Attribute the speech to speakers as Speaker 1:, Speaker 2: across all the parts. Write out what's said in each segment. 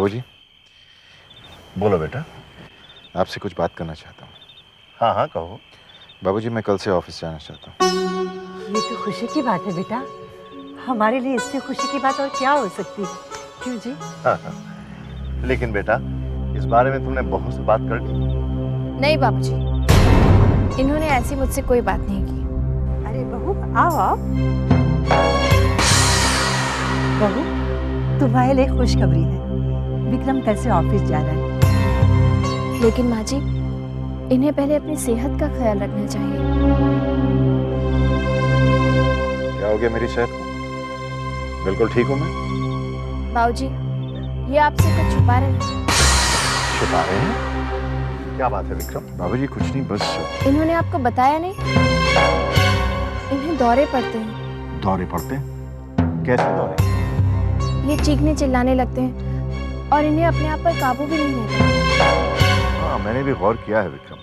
Speaker 1: बाबूजी,
Speaker 2: बोलो बेटा।
Speaker 1: आपसे कुछ बात करना चाहता हूँ।
Speaker 2: हाँ हाँ कहो।
Speaker 1: बाबूजी, मैं कल से ऑफिस जाना चाहता हूँ।
Speaker 3: ये तो खुशी की बात है बेटा। हमारे लिए इससे खुशी की बात और क्या हो सकती है, क्यों जी?
Speaker 2: हाँ हाँ। लेकिन बेटा, इस बारे में तुमने बहू से बात कर ली?
Speaker 4: नहीं बाबूजी, इन्होंने ऐसी मुझसे कोई बात नहीं की।
Speaker 3: अरे बहू, आओ आओ। बहू, तुम्हारे लिए खुशखबरी है। विक्रम कल से ऑफिस जा रहा है।
Speaker 4: लेकिन माँ जी, इन्हें पहले अपनी सेहत का ख्याल रखना चाहिए।
Speaker 1: क्या हो गया मेरी सेहत को? बिल्कुल ठीक हूँ मैं।
Speaker 4: बाबूजी, ये आपसे कुछ छुपा रहे हैं।
Speaker 1: छुपा रहे हैं?
Speaker 2: क्या बात है विक्रम?
Speaker 1: बाबूजी कुछ नहीं, बस
Speaker 4: इन्होंने आपको बताया नहीं? इन्हें दौरे पड़ते हैं।
Speaker 2: दौरे पड़ते हैं? कैसे दौरे?
Speaker 4: ये चीखने चिल्लाने लगते हैं और इन्हें अपने आप पर काबू भी नहीं रहता।
Speaker 2: हाँ, मैंने भी गौर किया है विक्रम।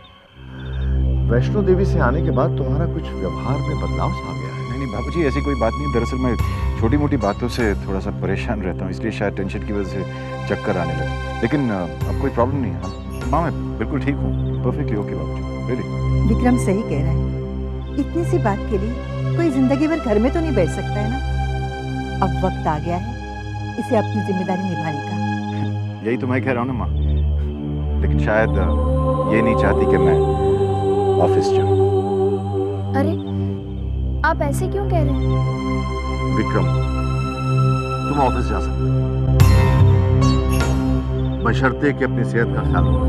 Speaker 2: वैष्णो देवी से आने के बाद तुम्हारा कुछ व्यवहार में बदलाव सा आ गया है।
Speaker 1: नहीं बाबूजी, ऐसी कोई बात नहीं। दरअसल मैं छोटी मोटी बातों से थोड़ा सा परेशान रहता हूँ, इसलिए शायद टेंशन की वजह से चक्कर आने लगे। लेकिन अब कोई प्रॉब्लम नहीं है। माँ, मैं बिल्कुल ठीक हूँ, परफेक्टली ओके बाबूजी, रियली।
Speaker 3: विक्रम सही कह रहा है। इतनी सी बात के लिए कोई जिंदगी भर घर में तो नहीं बैठ सकता है ना। अब वक्त आ गया है इसे अपनी जिम्मेदारी निभाने का।
Speaker 1: यही तो मैं कह रहा हूँ ना माँ, लेकिन शायद ये नहीं चाहती कि मैं ऑफिस जाऊँ।
Speaker 4: अरे, आप ऐसे क्यों कह रहे हैं?
Speaker 2: विक्रम, तुम ऑफिस जा सकते हो, बशर्ते कि अपनी सेहत का ख्याल रखो।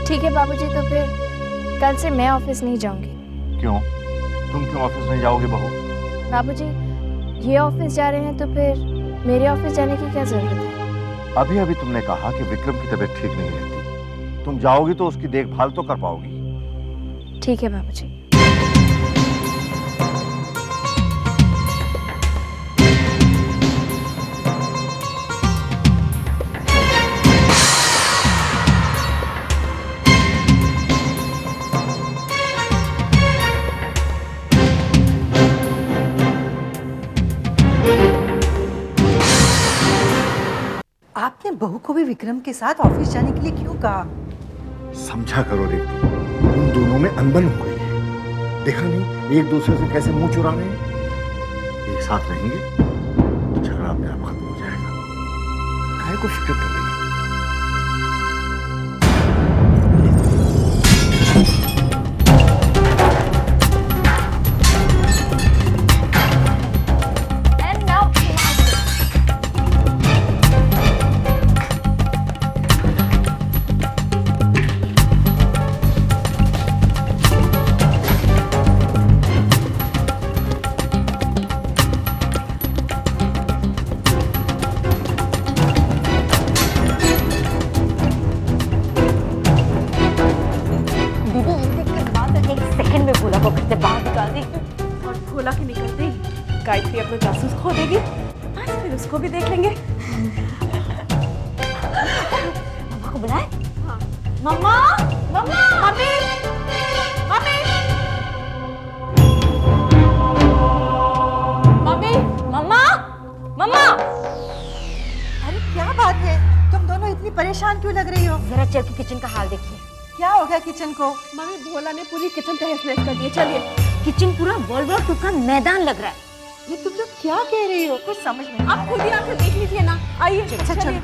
Speaker 4: ठीक है बाबूजी, तो फिर कल से मैं ऑफिस नहीं जाऊंगी।
Speaker 2: क्यों? तुम क्यों ऑफिस नहीं जाओगे बहू?
Speaker 4: बाबूजी, ये ऑफिस जा रहे हैं तो फिर मेरे ऑफिस जाने की क्या जरूरत है?
Speaker 2: अभी अभी तुमने कहा कि विक्रम की तबीयत ठीक नहीं रहती। तुम जाओगी तो उसकी देखभाल तो कर पाओगी।
Speaker 4: ठीक है बाबूजी।
Speaker 3: आपने बहू को भी विक्रम के साथ ऑफिस जाने के लिए क्यों कहा?
Speaker 2: समझा करो रेवती, उन दोनों में अनबन हो गई है। देखा नहीं एक दूसरे से कैसे मुंह चुरा रहे हैं। एक साथ रहेंगे तो झगड़ा अपने आप खत्म हो जाएगा। काहे को फिक्र कर रही है?
Speaker 5: भोला के निकलते ही गायत्री अपना जासूस खो देगी। आज फिर उसको भी देख लेंगे।
Speaker 3: मम्मा को बुलाए?
Speaker 5: हाँ।
Speaker 3: मम्मा, मम्मा,
Speaker 5: मम्मी, मम्मी, मम्मी,
Speaker 3: मम्मा, मम्मा। अरे क्या बात है, तुम दोनों इतनी परेशान क्यों लग रही हो?
Speaker 6: जरा चल के किचन का हाल देखिए।
Speaker 3: क्या हो गया किचन को?
Speaker 5: मम्मी, भोला ने पूरी किचन तहस नहस कर दी। चलिए।
Speaker 6: किचन पूरा वर्ल्ड वॉर टू का मैदान लग रहा है।
Speaker 3: ये तुम लोग क्या कह रही हो? कुछ समझ में नहीं आ
Speaker 5: आप खुद ही आकर देख लीजिए ना। आइए।
Speaker 3: अच्छा,
Speaker 5: चलिए।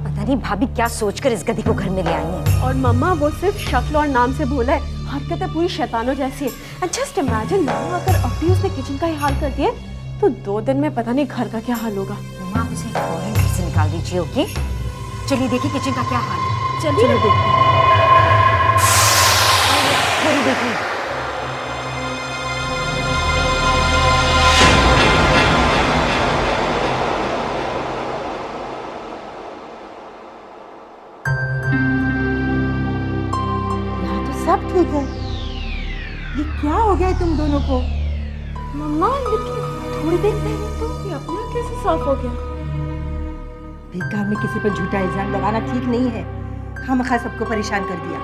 Speaker 6: पता नहीं भाभी क्या सोचकर इस गधी को घर में ले आई हैं।
Speaker 5: और मम्मा, वो सिर्फ शक्ल और नाम से भोला है, हरकतें पूरी शैतानों जैसी है। एंड जस्ट इमेजिन, मम्मा अगर अभी उसने किचन का ही हाल कर दिया तो 2 दिन में पता नहीं घर का क्या हाल होगा।
Speaker 6: मम्मा, आप उसे फौरन घर से निकाल दीजिए, ओके? चलिए देखिए किचन का क्या हाल है।
Speaker 5: चलिए देखिए।
Speaker 6: देखिए
Speaker 3: सब ठीक है। ये क्या हो गया है तुम दोनों को?
Speaker 5: मम्मा, लेकिन थोड़ी देर पहले तो ये अपने आप कैसे साफ हो गया?
Speaker 3: बेकार में किसी पर झूठा इल्जाम लगाना ठीक नहीं है। खामखा सबको परेशान कर दिया।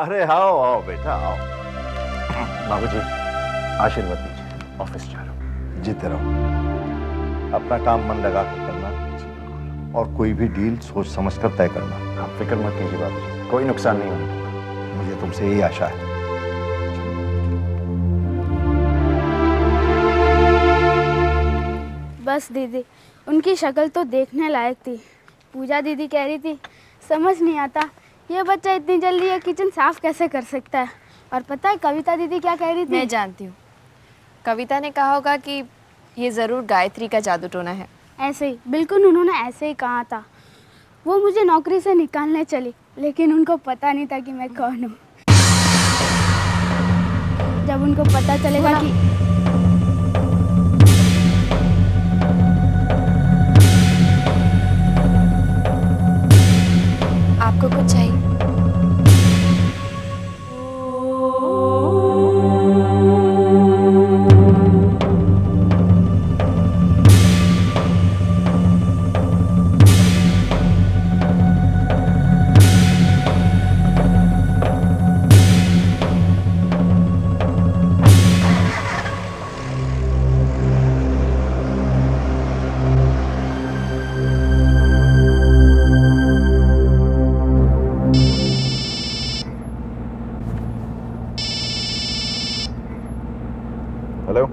Speaker 2: अरे आओ आओ बेटा आओ। बाबूजी आशीर्वाद दीजिए, ऑफिस जा रहा हूँ। जीते रहो, अपना काम मन लगा कर करना और कोई भी डील सोच समझ कर तय करना।
Speaker 1: आप फिक्र मत कीजिए बाबूजी, कोई नुकसान नहीं होगा।
Speaker 2: मुझे तुमसे यही आशा है।
Speaker 7: बस दीदी, उनकी शक्ल तो देखने लायक थी। पूजा दीदी कह रही थी समझ नहीं आता ये बच्चा इतनी जल्दी ये किचन साफ कैसे कर सकता है। और पता है कविता दीदी क्या कह रही थी?
Speaker 4: मैं जानती हूँ, कविता ने कहा होगा कि ये ज़रूर गायत्री का जादू टोना है।
Speaker 7: ऐसे ही, बिल्कुल उन्होंने ऐसे ही कहा था। वो मुझे नौकरी से निकालने चली, लेकिन उनको पता नहीं था कि मैं कौन हूँ। जब उनको पता चलेगा कि
Speaker 4: आपको कुछ चाहिए?
Speaker 1: हेलो।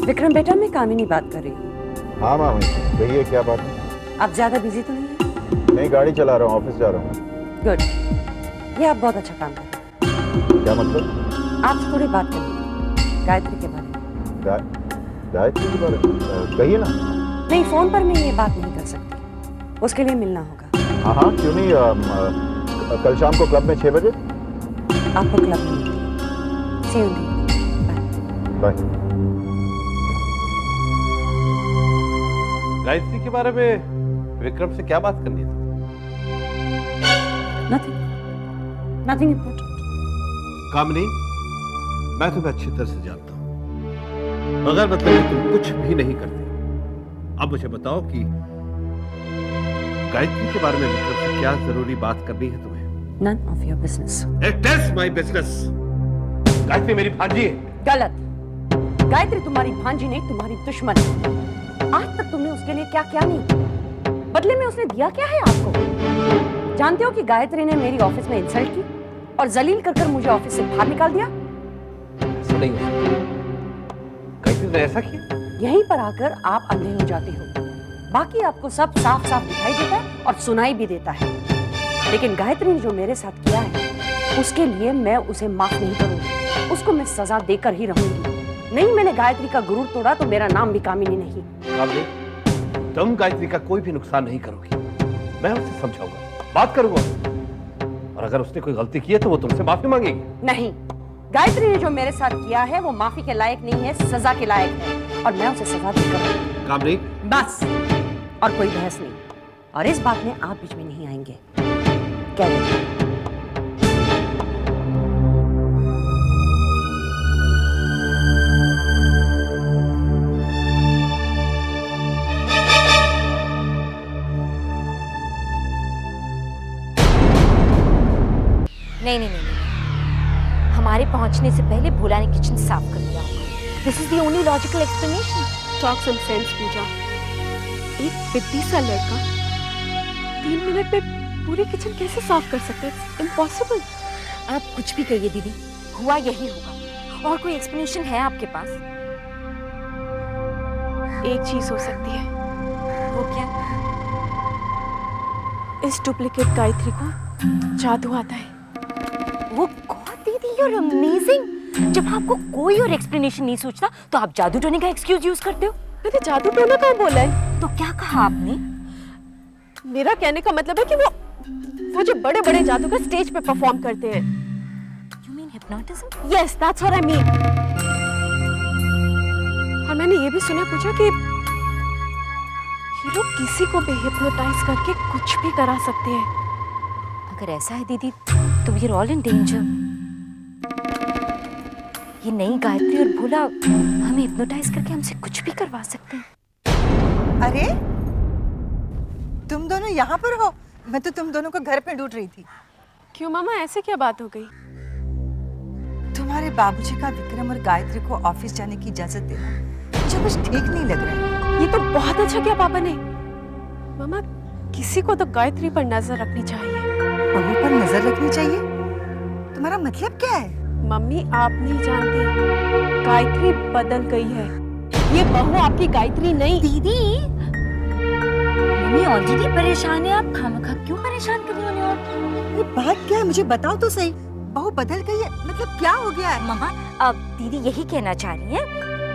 Speaker 8: विक्रम बेटा, मैं कामिनी बात कर रही हूँ।
Speaker 1: हाँ मामी, कहिए क्या बात है?
Speaker 8: आप ज़्यादा बिजी तो नहीं है?
Speaker 1: नहीं, गाड़ी चला रहा हूँ, ऑफिस जा रहा हूँ।
Speaker 8: गुड, ये आप बहुत अच्छा काम कर रहे हैं।
Speaker 1: क्या मतलब?
Speaker 8: आपसे थोड़ी बात करनी है गायत्री के बारे में।
Speaker 1: गायत्री के बारे में कहिए ना।
Speaker 8: नहीं, फ़ोन पर मैं ये बात नहीं कर सकती, उसके लिए मिलना होगा।
Speaker 1: हाँ हाँ, क्यों नहीं। कल शाम को क्लब में 6 बजे।
Speaker 8: आपको क्लब में मिलती। सी यू।
Speaker 1: बाय।
Speaker 9: गायत्री के बारे में विक्रम से क्या बात करनी थी?
Speaker 8: Nothing important.
Speaker 9: कामनी, मैं तुम्हें अच्छी तरह से जानता हूं, बगैर मतलब कि तुम कुछ भी नहीं करते। अब मुझे बताओ कि गायत्री के बारे में विक्रम से क्या जरूरी बात करनी है तुम्हें?
Speaker 8: None of your business.
Speaker 9: It is my business. Gayatri मेरी भांजी है।
Speaker 8: गलत। गायत्री तुम्हारी भांजी नहीं, तुम्हारी दुश्मन है। आज तक तुमने उसके लिए क्या क्या नहीं किया, बदले में उसने दिया क्या है आपको? जानते हो कि गायत्री ने मेरी ऑफिस में इंसल्ट की और जलील कर मुझे ऑफिस से बाहर निकाल दिया।
Speaker 9: ऐसा नहीं हो सकता। गायत्री ने ऐसा किया?
Speaker 8: यहीं पर आकर आप अंधे हो जाते हो। बाकी आपको सब साफ साफ दिखाई देता है और सुनाई भी देता है, लेकिन गायत्री ने जो मेरे साथ किया है उसके लिए मैं उसे माफ नहीं करूंगी। उसको मैं सजा देकर ही रहूंगी। नहीं, मैंने गायत्री का गुरूर तोड़ा तो मेरा नाम भी कामिनी नहीं।
Speaker 9: कामनी, तुम गायत्री का कोई भी नुकसान नहीं करोगी। मैं उससे समझाऊंगा, बात करूंगा, और अगर उसने कोई गलती की है तो वो तुमसे माफी मांगेगी।
Speaker 8: नहीं, गायत्री ने जो मेरे साथ किया है वो माफी के लायक नहीं है, सजा के लायक है, और मैं उसे सजा देकर रहूंगी।
Speaker 9: कामनी,
Speaker 8: बस, और कोई बहस नहीं। और इस बात में आप बीच में नहीं आएंगे। क्या देखें?
Speaker 6: नहीं नहीं नहीं नहीं, हमारे पहुंचने से पहले भोला ने किचन साफ कर दिया होगा। This is the only logical explanation.
Speaker 5: Talk some sense Pooja. एक पिद्दी सा लड़का 3 मिनट में पूरी किचन कैसे साफ कर सकता है? It's impossible.
Speaker 6: आप कुछ भी कहिए दीदी, हुआ यही होगा। और कोई एक्सप्लेनेशन है आपके पास?
Speaker 5: एक चीज हो सकती है।
Speaker 6: वो क्या?
Speaker 5: इस डुप्लीकेट गायत्री को जादू आता है।
Speaker 6: वो गॉड दीदी, यू आर अमेजिंग। जब आपको कोई और एक्सप्लेनेशन नहीं सोचता तो आप जादू टोने का एक्सक्यूज यूज करते हो।
Speaker 5: मैंने जादू टोना कहाँ बोला है?
Speaker 6: तो क्या कहा आपने?
Speaker 5: मेरा कहने का मतलब है कि वो जो बड़े बड़े जादूगर स्टेज पे परफॉर्म करते हैं।
Speaker 6: You mean hypnotism?
Speaker 5: Yes, that's what I mean. और मैंने ये भी सुना पूछा कि ये लोग किसी को भी हिप्नोटाइज करके कुछ भी करा सकते हैं।
Speaker 6: अगर ऐसा है दीदी तो we are all in danger. ये नई गायत्री और भोला हमें हिप्नोटाइज करके हमसे कुछ भी करवा सकते हैं।
Speaker 3: अरे तुम दोनों यहाँ पर हो? मैं तो तुम दोनों को घर पे ढूंढ रही थी।
Speaker 5: क्यों मामा, ऐसे क्या बात हो गई?
Speaker 3: तुम्हारे बाबूजी का विक्रम और गायत्री को ऑफिस जाने की इजाजत देना मुझे कुछ ठीक नहीं लग रहा है।
Speaker 5: ये तो बहुत अच्छा किया पापा ने। मामा, किसी को तो गायत्री पर नजर रखनी चाहिए।
Speaker 3: बहू पर नजर रखनी चाहिए? तुम्हारा मतलब क्या है?
Speaker 5: मम्मी, आप नहीं जानती, गायत्री बदल गई है। ये बहू आपकी गायत्री नहीं।
Speaker 6: दीदी, मम्मी ऑलरेडी परेशान है, आप खामखा क्यों परेशान कर रही हो उन्हें? और
Speaker 3: ये बात क्या है, मुझे बताओ तो सही। बहू बदल गई है मतलब क्या हो गया है?
Speaker 6: मम्मा, अब दीदी यही कहना चाह रही हैं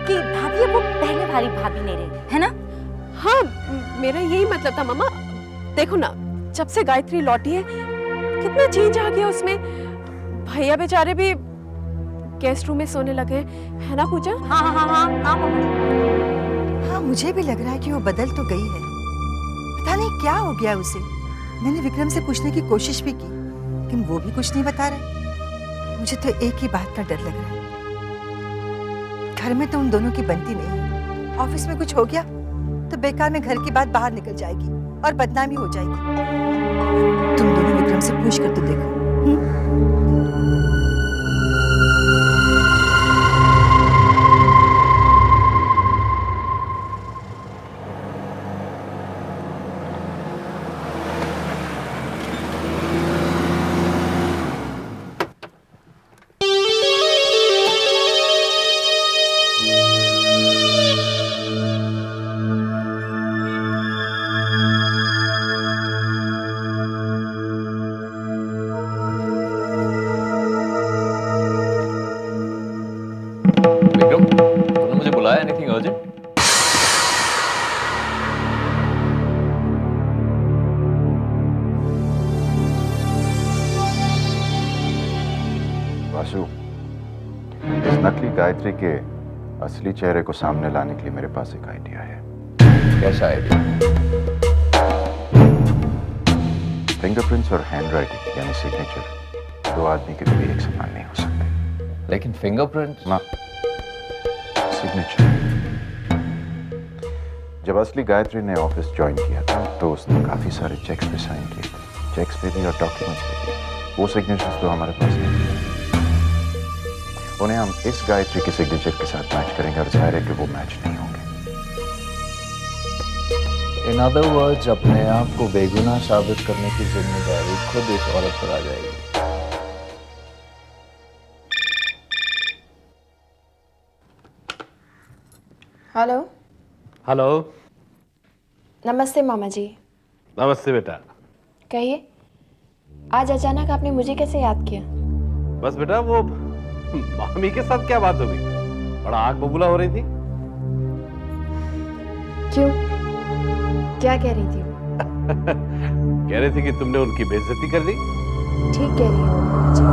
Speaker 6: कि भाभी वो पहले वाली भाभी नहीं रही, है ना?
Speaker 5: हाँ, मेरा यही मतलब था मामा। देखो ना, जब से गायत्री लौटी है कितना चेंज आ गया उसमें। भैया बेचारे भी गेस्ट रूम में सोने लगे, है ना पूजा?
Speaker 6: हाँ हाँ हाँ हाँ हाँ मम्मा।
Speaker 3: हाँ, मुझे भी लग रहा है कि वो बदल तो गई है। पता नहीं क्या हो गया उसे। मैंने विक्रम से पूछने की कोशिश भी की, लेकिन वो भी कुछ नहीं बता रहा। मुझे तो एक ही बात का डर लग रहा है, घर में तो उन दोनों की बनती नहीं। ऑफिस में कुछ हो गया तो बेकार में घर की बात बाहर निकल जाएगी और बदनामी हो जाएगी। तुम दोनों विक्रम से पूछ कर तो देखो।
Speaker 10: विक्रम, तुमने मुझे बुलाया? Anything urgent?
Speaker 1: वासु, इस नकली गायत्री के असली चेहरे को सामने लाने के लिए मेरे पास एक आइडिया है।
Speaker 10: कैसा आइडिया?
Speaker 1: फिंगरप्रिंट्स और हैंडराइटिंग यानी सिग्नेचर दो आदमी के कभी एक समान नहीं हो सकते।
Speaker 10: लेकिन फिंगरप्रिंट
Speaker 1: ना, सिग्नेचर। जब असली गायत्री ने ऑफिस ज्वाइन किया था तो उसने काफी सारे चेक्स पे साइन किए थे। चेक्स पे भी और डॉक्यूमेंट्स पे भी। वो सिग्नेचर्स तो हमारे पास नहीं थे। उन्हें हम इस गायत्री के सिग्नेचर के साथ मैच करेंगे और जाहिर है कि वो मैच नहीं होंगे।
Speaker 10: इन अदर वर्ड्स, अपने आप को बेगुनाह साबित करने की जिम्मेदारी खुद इस औरत पर आ जाएगी।
Speaker 4: हेलो।
Speaker 9: हेलो।
Speaker 4: नमस्ते मामा जी।
Speaker 9: नमस्ते बेटा।
Speaker 4: कहिए, आज अचानक आपने मुझे कैसे याद किया?
Speaker 9: बस बेटा, वो मामी के साथ क्या बात हो गई? बड़ा आग बबूला हो रही थी।
Speaker 4: क्यों, क्या कह रही थी वो?
Speaker 9: कह रही थी कि तुमने उनकी बेइज्जती कर दी।
Speaker 4: ठीक कह रही हो मामा जी।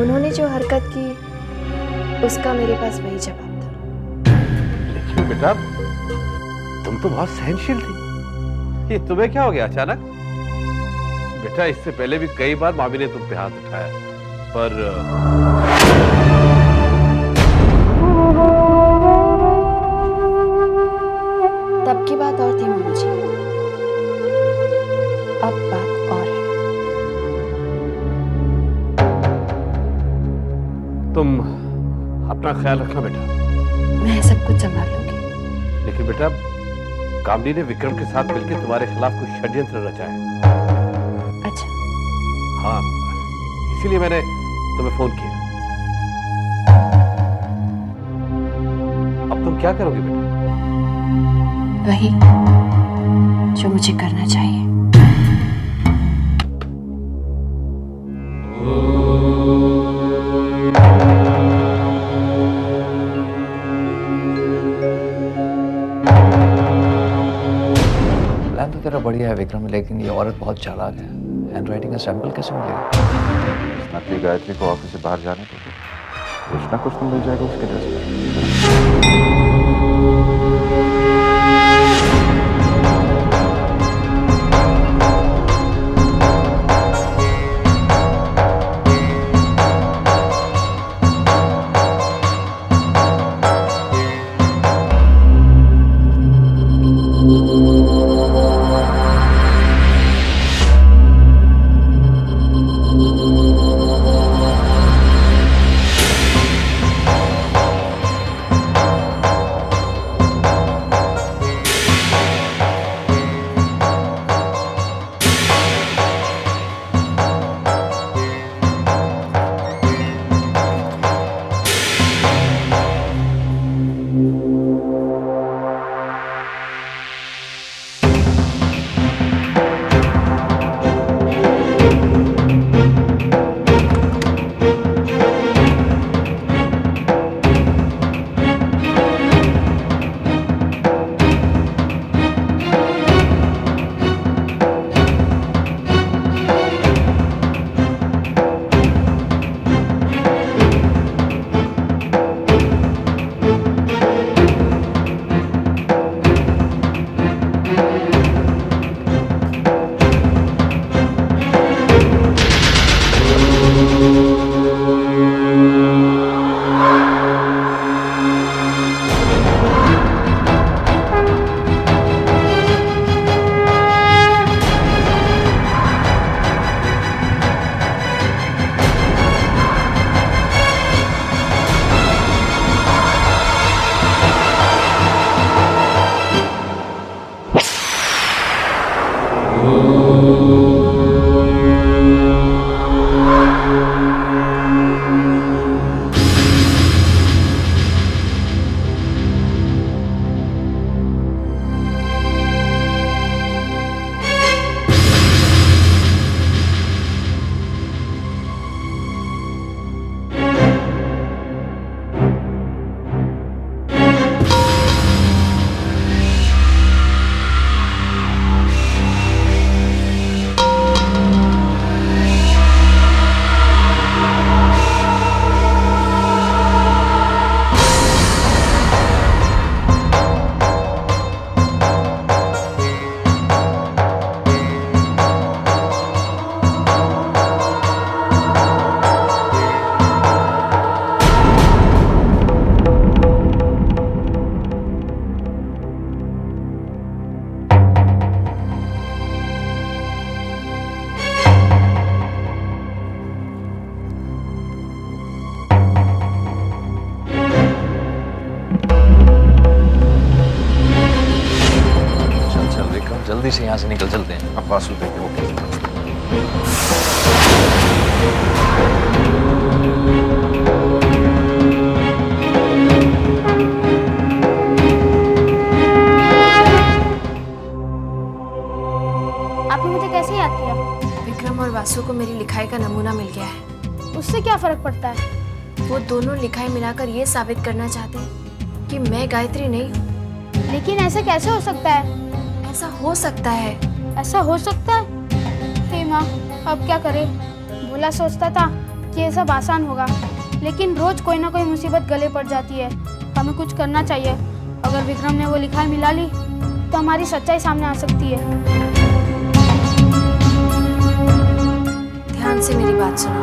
Speaker 4: उन्होंने जो हरकत की उसका मेरे पास वही जवाब था।
Speaker 9: लेकिन बेटा, तुम तो बहुत सहनशील थी। ये तुम्हें क्या हो गया अचानक? बेटा, इससे पहले भी कई बार मामी ने तुम पे हाथ उठाया, पर
Speaker 4: तब की बात और थी मामा जी, अब बात और है।
Speaker 9: तुम अपना ख्याल रखना बेटा।
Speaker 4: मैं सब कुछ संभाल लूंगी।
Speaker 9: लेकिन बेटा, कामनी ने विक्रम के साथ मिलकर तुम्हारे खिलाफ कुछ षड्यंत्र रचा है।
Speaker 4: अच्छा।
Speaker 9: हाँ, इसीलिए मैंने तुम्हें फोन किया। अब तुम क्या करोगे बेटा?
Speaker 4: वही जो मुझे करना चाहिए।
Speaker 10: प्लान तो तेरा बढ़िया है विक्रम, लेकिन ये औरत बहुत चालाक है। हैंडराइटिंग का सैंपल कैसे मिलेगा?
Speaker 1: इस नकली गायत्री को ऑफिस से बाहर जाने दो, कुछ ना कुछ तो मिल जाएगा उसके ड्रेस में।
Speaker 10: से यहाँ से निकल चलते हैं।
Speaker 1: अब वासु देखे ओके।
Speaker 7: आपने मुझे कैसे याद किया?
Speaker 4: विक्रम और वासु को मेरी लिखाई का नमूना मिल गया है।
Speaker 7: उससे क्या फर्क पड़ता है?
Speaker 4: वो दोनों लिखाई मिलाकर ये साबित करना चाहते हैं कि मैं गायत्री नहीं हूँ।
Speaker 7: लेकिन ऐसा कैसे हो सकता है?
Speaker 4: ऐसा हो सकता है।
Speaker 7: ऐसा हो सकता है? हे माँ, अब क्या करें? भोला सोचता था कि ये सब आसान होगा, लेकिन रोज कोई ना कोई मुसीबत गले पड़ जाती है। हमें कुछ करना चाहिए। अगर विक्रम ने वो लिखाई मिला ली तो हमारी सच्चाई सामने आ सकती है।
Speaker 4: ध्यान से मेरी बात सुनो।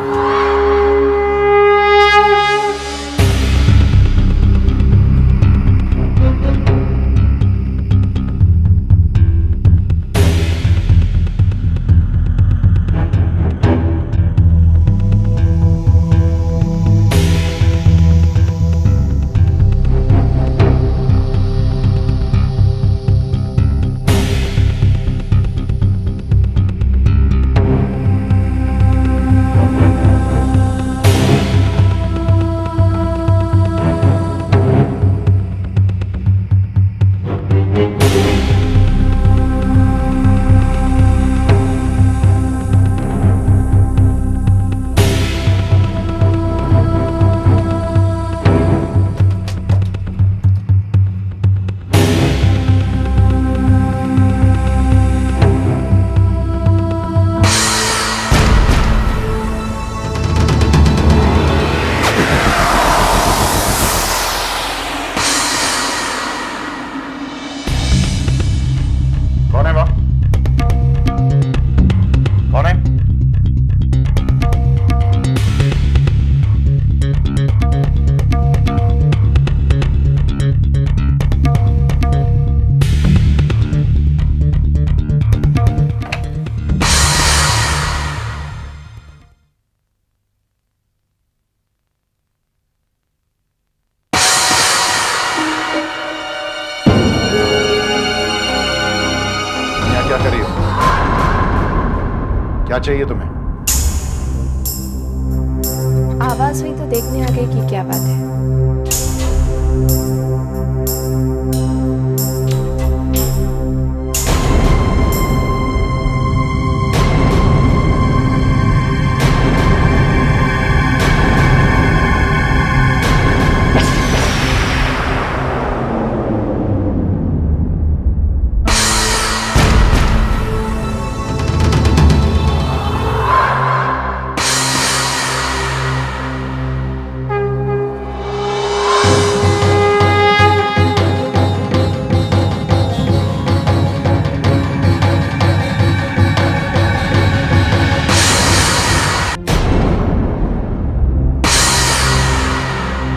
Speaker 1: कौन है वहाँ? कौन है? क्या कर रही हो? क्या चाहिए तुम्हें?
Speaker 4: आवाज हुई तो देखने आ गई कि क्या बात है।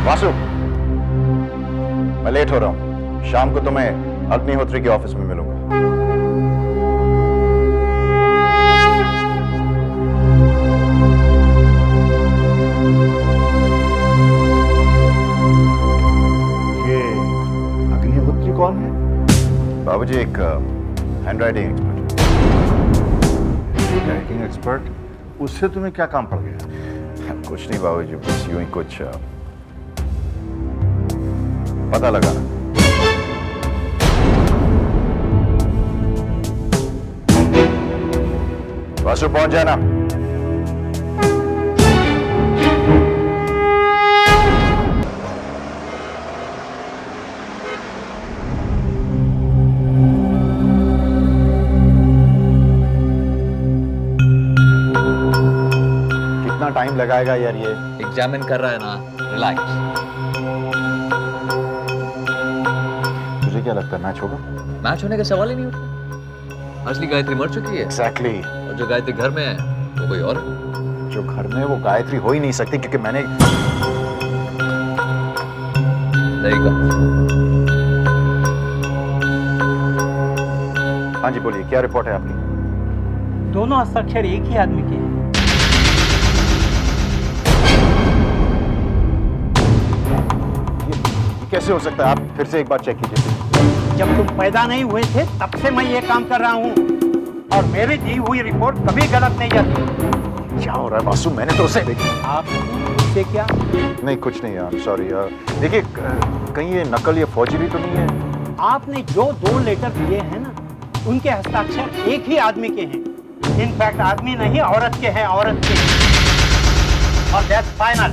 Speaker 1: वासु, मैं लेट हो रहा हूं। शाम को तुम्हें अग्निहोत्री के ऑफिस में मिलूंगा।
Speaker 2: ये अग्निहोत्री कौन है?
Speaker 1: बाबूजी, एक हैंडराइटिंग एक्सपर्ट।
Speaker 2: Writing expert? उससे तुम्हें क्या काम पड़ गया?
Speaker 1: कुछ नहीं बाबूजी, बस यूं ही कुछ पता लगाना। वासु, पहुंच जाना। कितना टाइम लगाएगा यार ये?
Speaker 10: एग्जामिन कर रहा है ना, रिलैक्स।
Speaker 1: तुझे क्या लगता है मैच होगा?
Speaker 10: मैच होने का सवाल ही नहीं उठा। असली गायत्री मर चुकी है।
Speaker 1: एग्जैक्टली।
Speaker 10: और जो गायत्री घर में है वो कोई और है।
Speaker 1: जो घर में, वो गायत्री हो ही नहीं सकती, क्योंकि मैंने
Speaker 10: देखा।
Speaker 1: हाँ जी बोलिए, क्या रिपोर्ट है आपकी?
Speaker 11: दोनों हस्ताक्षर एक ही आदमी के हैं।
Speaker 1: ये कैसे हो सकता है? आप फिर से एक बार चेक कीजिए।
Speaker 11: जब तुम पैदा नहीं हुए थे तब से मैं ये काम कर रहा हूँ, और मेरी दी हुई रिपोर्ट कभी गलत नहीं जाती।
Speaker 1: क्या हो रहा है मासूम? मैंने तो उसे
Speaker 11: आप इससे क्या?
Speaker 1: नहीं, कुछ नहीं यार, सॉरी। देखिए, कहीं ये नकल या फौजरी तो नहीं है?
Speaker 11: आपने जो 2 लेटर दिए हैं ना, उनके हस्ताक्षर एक ही आदमी के हैं। इनफैक्ट आदमी नहीं, औरत के हैं, औरत के। और दैट्स फाइनल।